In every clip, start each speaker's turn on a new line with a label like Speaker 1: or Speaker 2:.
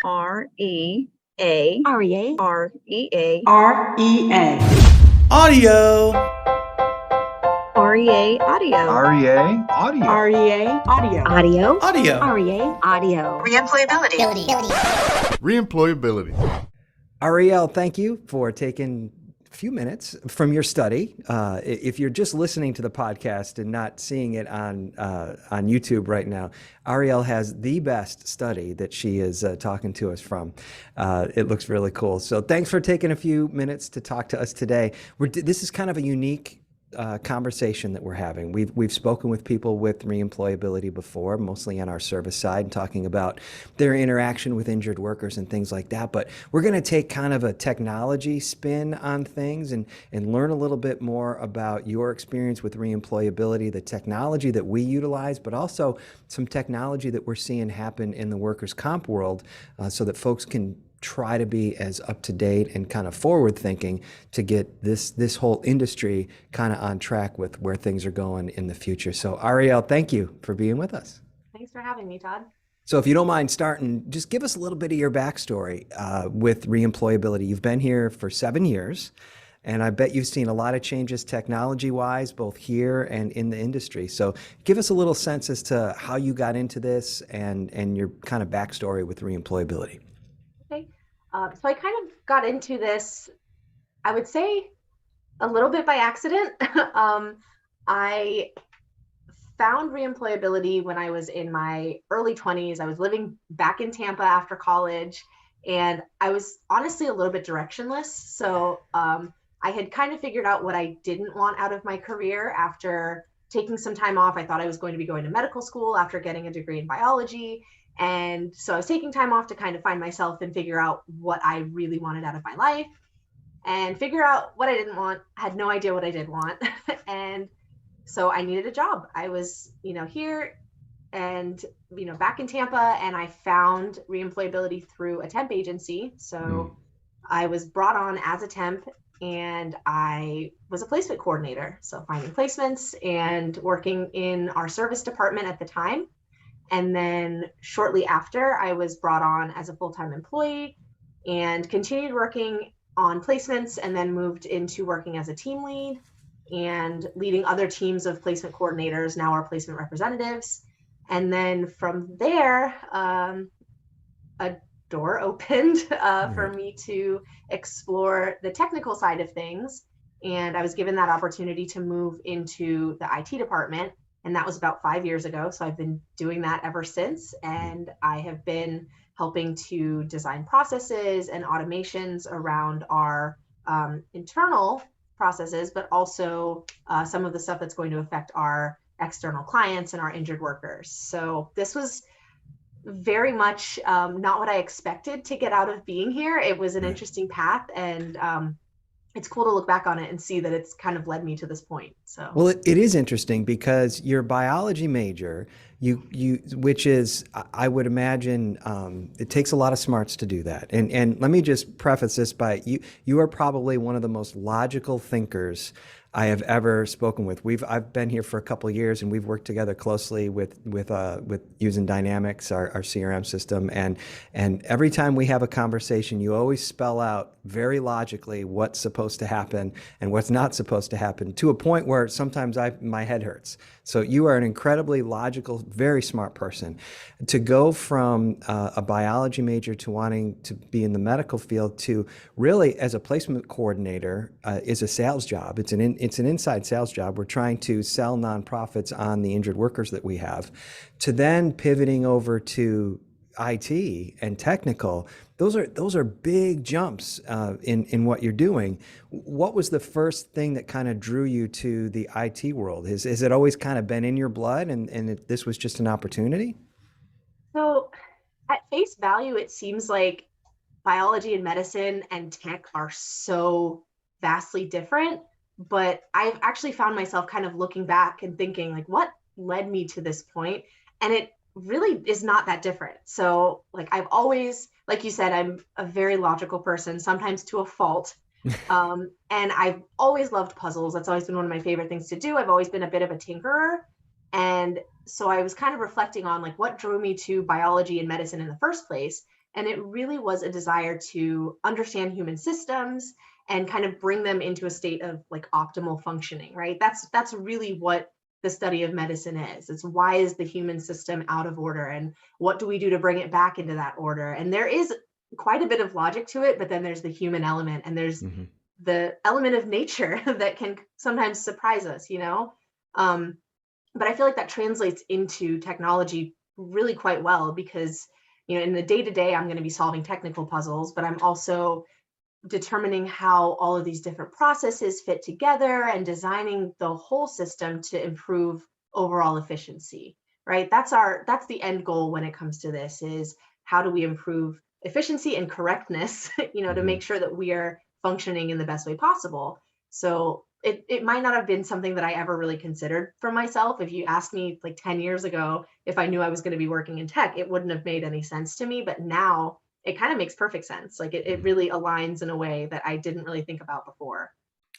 Speaker 1: REA
Speaker 2: REA
Speaker 1: REA
Speaker 3: REA
Speaker 4: Audio.
Speaker 1: REA Audio
Speaker 5: REA Audio.
Speaker 3: REA Audio
Speaker 2: Audio
Speaker 4: Audio.
Speaker 2: REA Audio
Speaker 6: ReEmployability.
Speaker 7: Arielle, thank you for taking a few minutes from your study. If you're just listening to the podcast and not seeing it on YouTube right now, Arielle has the best study that she is talking to us from. It looks really cool. So thanks for taking a few minutes to talk to us today. This is kind of a unique conversation that we're having. We've spoken with people with reemployability before, mostly on our service side, and talking about their interaction with injured workers and things like that. But we're going to take kind of a technology spin on things and learn a little bit more about your experience with reemployability, the technology that we utilize, but also some technology that we're seeing happen in the workers' comp world, so that folks can try to be as up to date and kind of forward thinking to get this whole industry kind of on track with where things are going in the future. So Arielle, thank you for being with us.
Speaker 8: Thanks for having me, Todd.
Speaker 7: So if you don't mind starting, just give us a little bit of your backstory with reemployability. You've been here for 7 years, and I bet you've seen a lot of changes technology-wise, both here and in the industry. So give us a little sense as to how you got into this and your kind of backstory with reemployability.
Speaker 8: Okay. So I kind of got into this, I would say, a little bit by accident. I found reemployability when I was in my early 20s. I was living back in Tampa after college, and I was honestly a little bit directionless. So I had kind of figured out what I didn't want out of my career after taking some time off. I thought I was going to be going to medical school after getting a degree in biology. And so I was taking time off to kind of find myself and figure out what I really wanted out of my life and figure out what I didn't want. I had no idea what I did want. And so I needed a job. I was, here and, back in Tampa, and I found reemployability through a temp agency. So I was brought on as a temp, and I was a placement coordinator. So finding placements and working in our service department at the time. And then shortly after, I was brought on as a full-time employee and continued working on placements, and then moved into working as a team lead and leading other teams of placement coordinators, now our placement representatives. And then from there, a door opened for me to explore the technical side of things. And I was given that opportunity to move into the IT department. And that was about 5 years ago. So I've been doing that ever since. And I have been helping to design processes and automations around our internal processes, but also some of the stuff that's going to affect our external clients and our injured workers. So this was very much not what I expected to get out of being here. It was an interesting path, and it's cool to look back on it and see that it's kind of led me to this point. So,
Speaker 7: well, it is interesting because your biology major, which is, I would imagine, it takes a lot of smarts to do that. And let me just preface this by you are probably one of the most logical thinkers I have ever spoken with. I've been here for a couple of years, and we've worked together closely with using Dynamics, our CRM system. And every time we have a conversation, you always spell out very logically what's supposed to happen and what's not supposed to happen, to a point where sometimes my head hurts. So you are an incredibly logical, very smart person. To go from a biology major to wanting to be in the medical field to really, as a placement coordinator, is a sales job. It's an inside sales job. We're trying to sell nonprofits on the injured workers that we have. To then pivoting over to IT and technical, those are big jumps in what you're doing. What was the first thing that kind of drew you to the IT world? Has it always kind of been in your blood, and this was just an opportunity?
Speaker 8: So at face value, it seems like biology and medicine and tech are so vastly different, but I've actually found myself kind of looking back and thinking, like, what led me to this point? And it really is not that different. So like, I've always, like you said, I'm a very logical person, sometimes to a fault. And I've always loved puzzles. That's always been one of my favorite things to do. I've always been a bit of a tinkerer. And so I was kind of reflecting on like what drew me to biology and medicine in the first place. And it really was a desire to understand human systems and kind of bring them into a state of like optimal functioning, right? That's really what the study of medicine is. It's why is the human system out of order and what do we do to bring it back into that order? And there is quite a bit of logic to it, but then there's the human element and there's the element of nature that can sometimes surprise us, you know? But I feel like that translates into technology really quite well because, you know, in the day-to-day, I'm going to be solving technical puzzles, but I'm also determining how all of these different processes fit together and designing the whole system to improve overall efficiency, right? That's the end goal when it comes to this is how do we improve efficiency and correctness, you know, to make sure that we are functioning in the best way possible. So it might not have been something that I ever really considered for myself. If you asked me like 10 years ago, if I knew I was going to be working in tech, it wouldn't have made any sense to me. But now it kind of makes perfect sense. Like it really aligns in a way that I didn't really think about before.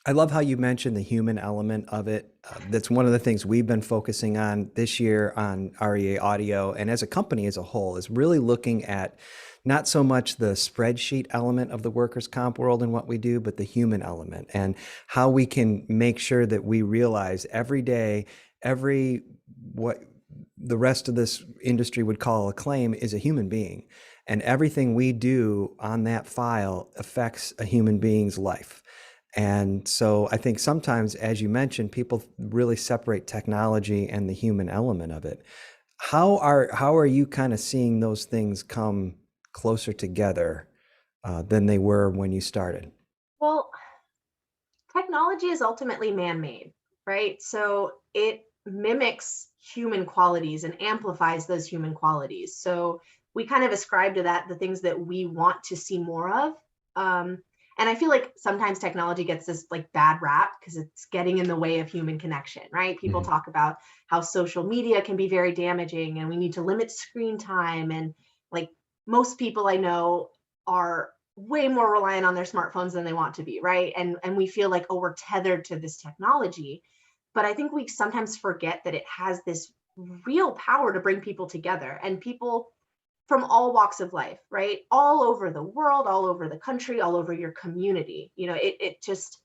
Speaker 7: I love how you mentioned the human element of it. That's one of the things we've been focusing on this year on ReAudio and as a company as a whole is really looking at not so much the spreadsheet element of the workers' comp world and what we do, but the human element and how we can make sure that we realize every day, what the rest of this industry would call a claim is a human being. And everything we do on that file affects a human being's life. And so I think sometimes, as you mentioned, people really separate technology and the human element of it. How are you kind of seeing those things come closer together than they were when you started?
Speaker 8: Well, technology is ultimately man-made, right? So it mimics human qualities and amplifies those human qualities. So we kind of ascribe to that the things that we want to see more of. And I feel like sometimes technology gets this like bad rap because it's getting in the way of human connection, right? People talk about how social media can be very damaging and we need to limit screen time. And like most people I know are way more reliant on their smartphones than they want to be, right? And we feel like, oh, we're tethered to this technology. But I think we sometimes forget that it has this real power to bring people together and people from all walks of life, right? All over the world, all over the country, all over your community. You know, it just,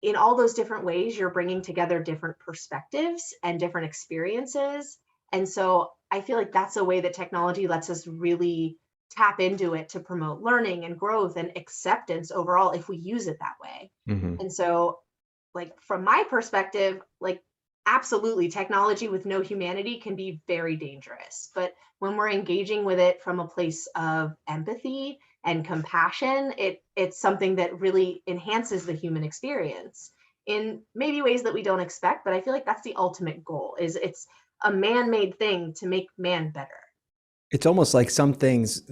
Speaker 8: in all those different ways, you're bringing together different perspectives and different experiences. And so I feel like that's a way that technology lets us really tap into it to promote learning and growth and acceptance overall if we use it that way. And so, like, from my perspective, like, absolutely, technology with no humanity can be very dangerous. But when we're engaging with it from a place of empathy and compassion, it's something that really enhances the human experience in maybe ways that we don't expect. But I feel like that's the ultimate goal, is it's a man-made thing to make man better.
Speaker 7: It's almost like some things,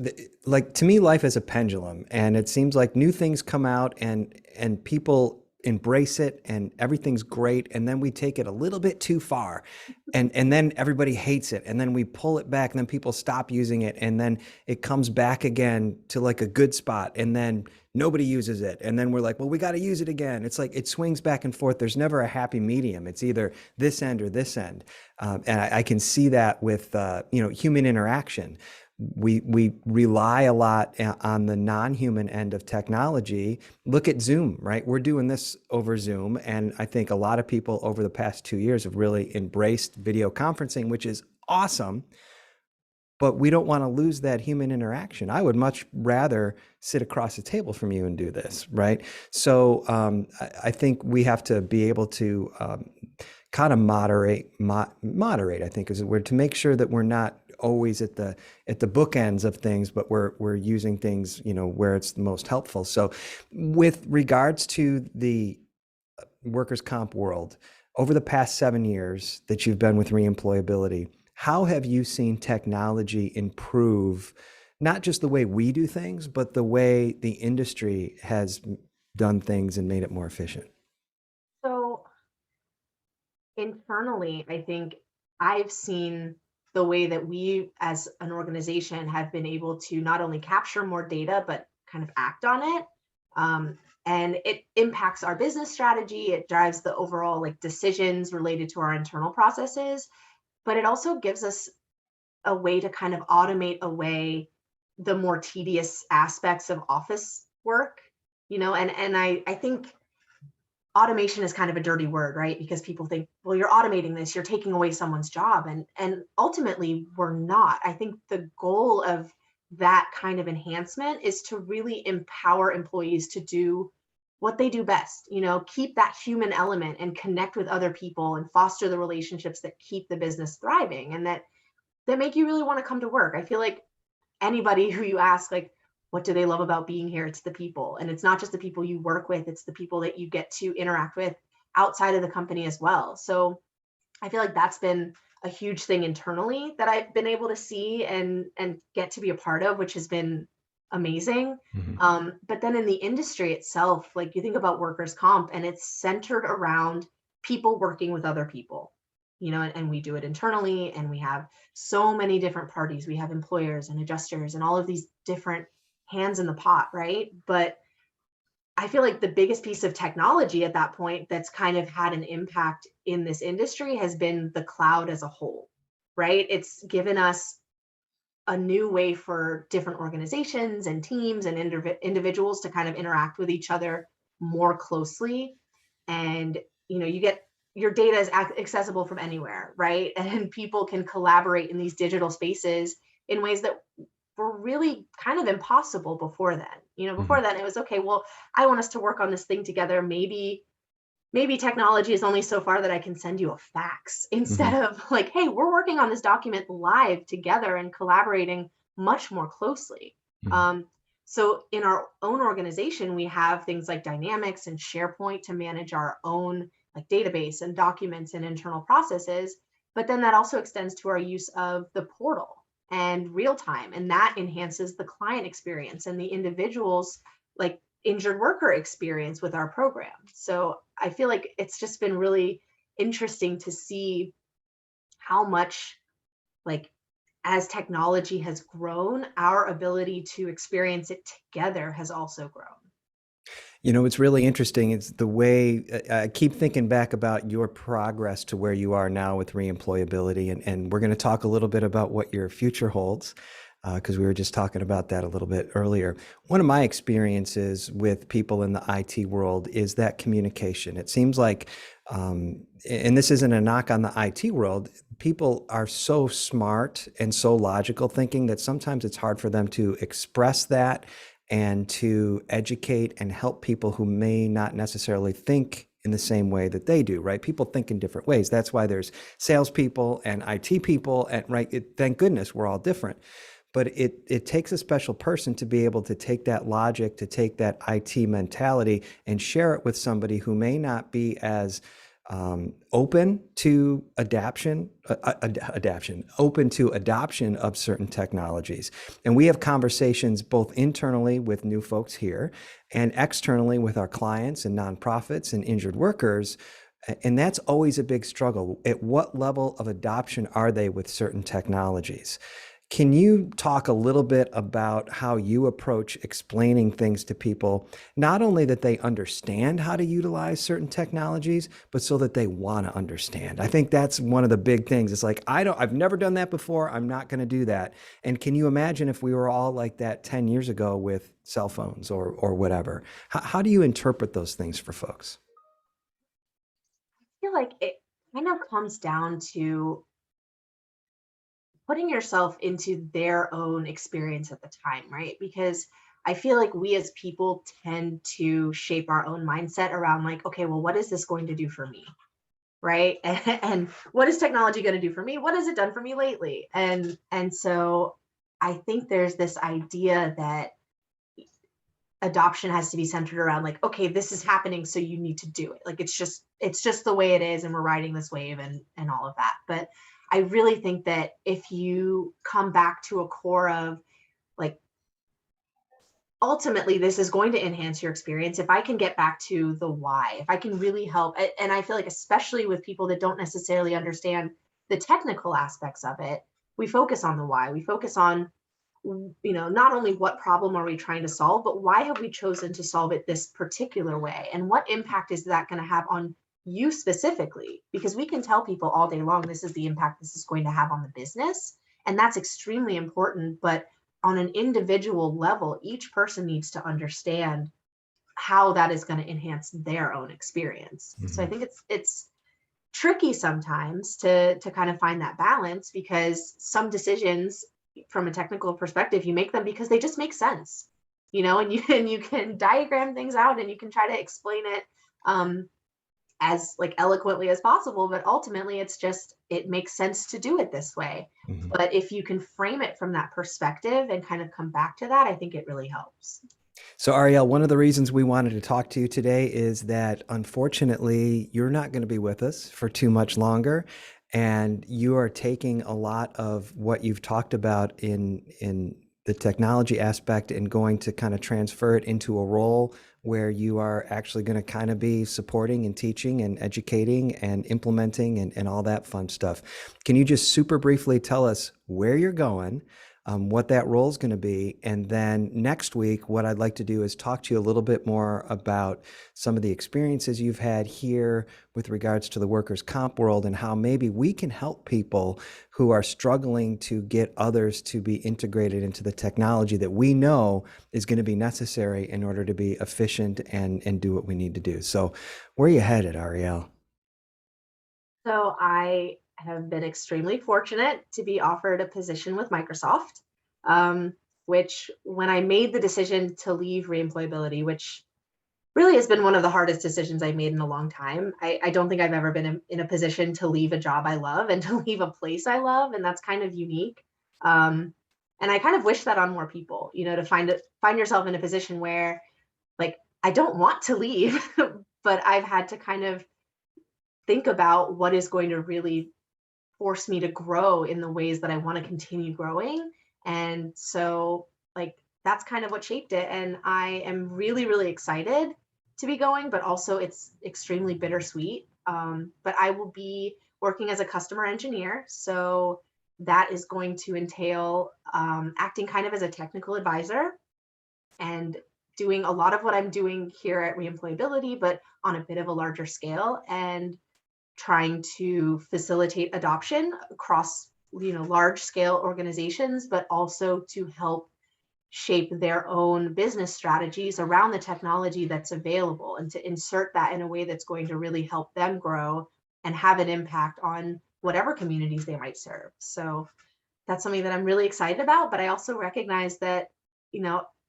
Speaker 7: like to me, life is a pendulum, and it seems like new things come out and people embrace it and everything's great, and then we take it a little bit too far, and then everybody hates it, and then we pull it back, and then people stop using it, and then it comes back again to like a good spot, and then nobody uses it, and then we're like, well, we got to use it again. It's like it swings back and forth. There's never a happy medium. It's either this end or this end, and I can see that with human interaction. We rely a lot on the non-human end of technology. Look at Zoom, right? We're doing this over Zoom. And I think a lot of people over the past 2 years have really embraced video conferencing, which is awesome. But we don't want to lose that human interaction. I would much rather sit across the table from you and do this, right? So I think we have to be able to kind of moderate, I think is the word, to make sure that we're not always at the bookends of things, but we're using things, where it's the most helpful. So with regards to the workers' comp world, over the past 7 years that you've been with ReEmployAbility, how have you seen technology improve not just the way we do things, but the way the industry has done things and made it more efficient?
Speaker 8: So internally, I think I've seen the way that we as an organization have been able to not only capture more data, but kind of act on it. And it impacts our business strategy. It drives the overall decisions related to our internal processes, but it also gives us a way to kind of automate away the more tedious aspects of office work, and I think automation is kind of a dirty word, right? Because people think, well, you're automating this, you're taking away someone's job. And ultimately we're not. I think the goal of that kind of enhancement is to really empower employees to do what they do best, keep that human element and connect with other people and foster the relationships that keep the business thriving and that make you really want to come to work. I feel like anybody who you ask, like, what do they love about being here? It's the people. And it's not just the people you work with, it's the people that you get to interact with outside of the company as well. So I feel like that's been a huge thing internally that I've been able to see and get to be a part of, which has been amazing. But then in the industry itself, like you think about workers' comp and it's centered around people working with other people, and we do it internally and we have so many different parties. We have employers and adjusters and all of these different hands in the pot, right? But I feel like the biggest piece of technology at that point that's kind of had an impact in this industry has been the cloud as a whole, right? It's given us a new way for different organizations and teams and individuals to kind of interact with each other more closely. And, you get your data is accessible from anywhere, right? And people can collaborate in these digital spaces in ways that were really kind of impossible before then. Before then it was, okay, well, I want us to work on this thing together. Maybe technology is only so far that I can send you a fax instead of like, hey, we're working on this document live together and collaborating much more closely. So in our own organization, we have things like Dynamics and SharePoint to manage our own like database and documents and internal processes. But then that also extends to our use of the portal and real time. And that enhances the client experience and the individual's like injured worker experience with our program. So I feel like it's just been really interesting to see how much, like, as technology has grown, our ability to experience it together has also grown.
Speaker 7: What's really interesting is the way I keep thinking back about your progress to where you are now with ReEmployAbility. And we're going to talk a little bit about what your future holds, because we were just talking about that a little bit earlier. One of my experiences with people in the IT world is that communication. It seems like, and this isn't a knock on the IT world, people are so smart and so logical thinking that sometimes it's hard for them to express that and to educate and help people who may not necessarily think in the same way that they do, right? People think in different ways. That's why there's salespeople and IT people, and thank goodness we're all different. But it takes a special person to be able to take that logic, to take that IT mentality and share it with somebody who may not be as open to adoption of certain technologies. And we have conversations both internally with new folks here and externally with our clients and nonprofits and injured workers. And that's always a big struggle. At what level of adoption are they with certain technologies? Can you talk a little bit about how you approach explaining things to people, not only that they understand how to utilize certain technologies, but so that they want to understand? I think that's one of the big things. It's like, I've never done that before. I'm not going to do that. And can you imagine if we were all like that 10 years ago with cell phones or whatever? How do you interpret those things for folks?
Speaker 8: I feel like it kind of comes down to putting yourself into their own experience at the time, right? Because I feel like we as people tend to shape our own mindset around like, okay, well, what is this going to do for me? Right? And what is technology going to do for me? What has it done for me lately? And so I think there's this idea that adoption has to be centered around like, okay, this is happening, so you need to do it. Like, it's just the way it is, and we're riding this wave and all of that. But I really think that if you come back to a core of like, ultimately, this is going to enhance your experience. If I can get back to the why, if I can really help, and I feel like especially with people that don't necessarily understand the technical aspects of it, we focus on the why. We focus on, not only what problem are we trying to solve, but why have we chosen to solve it this particular way? And what impact is that going to have on you specifically? Because we can tell people all day long, this is the impact this is going to have on the business. And that's extremely important. But on an individual level, each person needs to understand how that is going to enhance their own experience.
Speaker 7: Mm-hmm.
Speaker 8: So I think it's tricky sometimes to kind of find that balance, because some decisions from a technical perspective, you make them because they just make sense, and you can diagram things out and you can try to explain it as like eloquently as possible, but ultimately it makes sense to do it this way.
Speaker 7: Mm-hmm.
Speaker 8: But if you can frame it from that perspective and kind of come back to that, I think it really helps.
Speaker 7: So Arielle, one of the reasons we wanted to talk to you today is that unfortunately you're not going to be with us for too much longer, and you are taking a lot of what you've talked about in the technology aspect and going to kind of transfer it into a role where you are actually going to kind of be supporting and teaching and educating and implementing and all that fun stuff. Can you just super briefly tell us where you're going, what that role is going to be? And then next week, what I'd like to do is talk to you a little bit more about some of the experiences you've had here with regards to the workers' comp world and how maybe we can help people who are struggling to get others to be integrated into the technology that we know is going to be necessary in order to be efficient and do what we need to do. So where are you headed, Arielle?
Speaker 8: So I have been extremely fortunate to be offered a position with Microsoft, which when I made the decision to leave ReEmployAbility, which really has been one of the hardest decisions I've made in a long time. I don't think I've ever been in a position to leave a job I love and to leave a place I love. And that's kind of unique. And I kind of wish that on more people, to find yourself in a position where like, I don't want to leave, but I've had to kind of think about what is going to really force me to grow in the ways that I want to continue growing. And so like, that's kind of what shaped it. And I am really, really excited to be going, but also it's extremely bittersweet. But I will be working as a customer engineer. So that is going to entail acting kind of as a technical advisor and doing a lot of what I'm doing here at ReEmployAbility, but on a bit of a larger scale, and trying to facilitate adoption across, large scale organizations, but also to help shape their own business strategies around the technology that's available, and to insert that in a way that's going to really help them grow and have an impact on whatever communities they might serve. So that's something that I'm really excited about. But I also recognize that,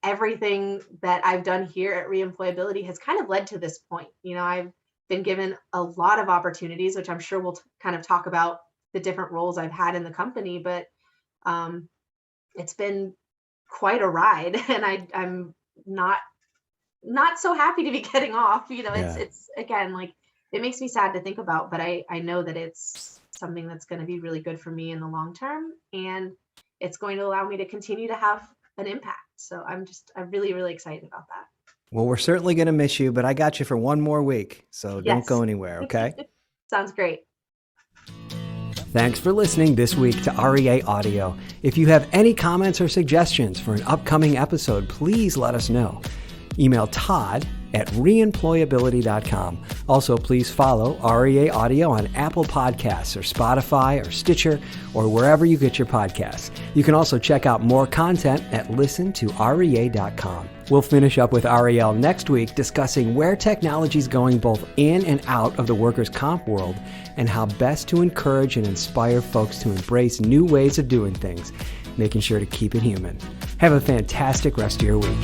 Speaker 8: everything that I've done here at ReEmployAbility has kind of led to this point. I've been given a lot of opportunities, which I'm sure we'll kind of talk about the different roles I've had in the company, but it's been quite a ride, and I'm not so happy to be getting off. It's again, like, it makes me sad to think about, but I know that it's something that's going to be really good for me in the long term, and it's going to allow me to continue to have an impact. So I'm really, really excited about that.
Speaker 7: Well, we're certainly going to miss you, but I got you for one more week, so
Speaker 8: Yes.
Speaker 7: Don't go anywhere, okay?
Speaker 8: Sounds great.
Speaker 7: Thanks for listening this week to ReAudio. If you have any comments or suggestions for an upcoming episode, please let us know. Email todd@reemployability.com. Also, please follow ReAudio on Apple Podcasts or Spotify or Stitcher or wherever you get your podcasts. You can also check out more content at listentorea.com. We'll finish up with Arielle next week discussing where technology is going both in and out of the workers' comp world and how best to encourage and inspire folks to embrace new ways of doing things, making sure to keep it human. Have a fantastic rest of your week.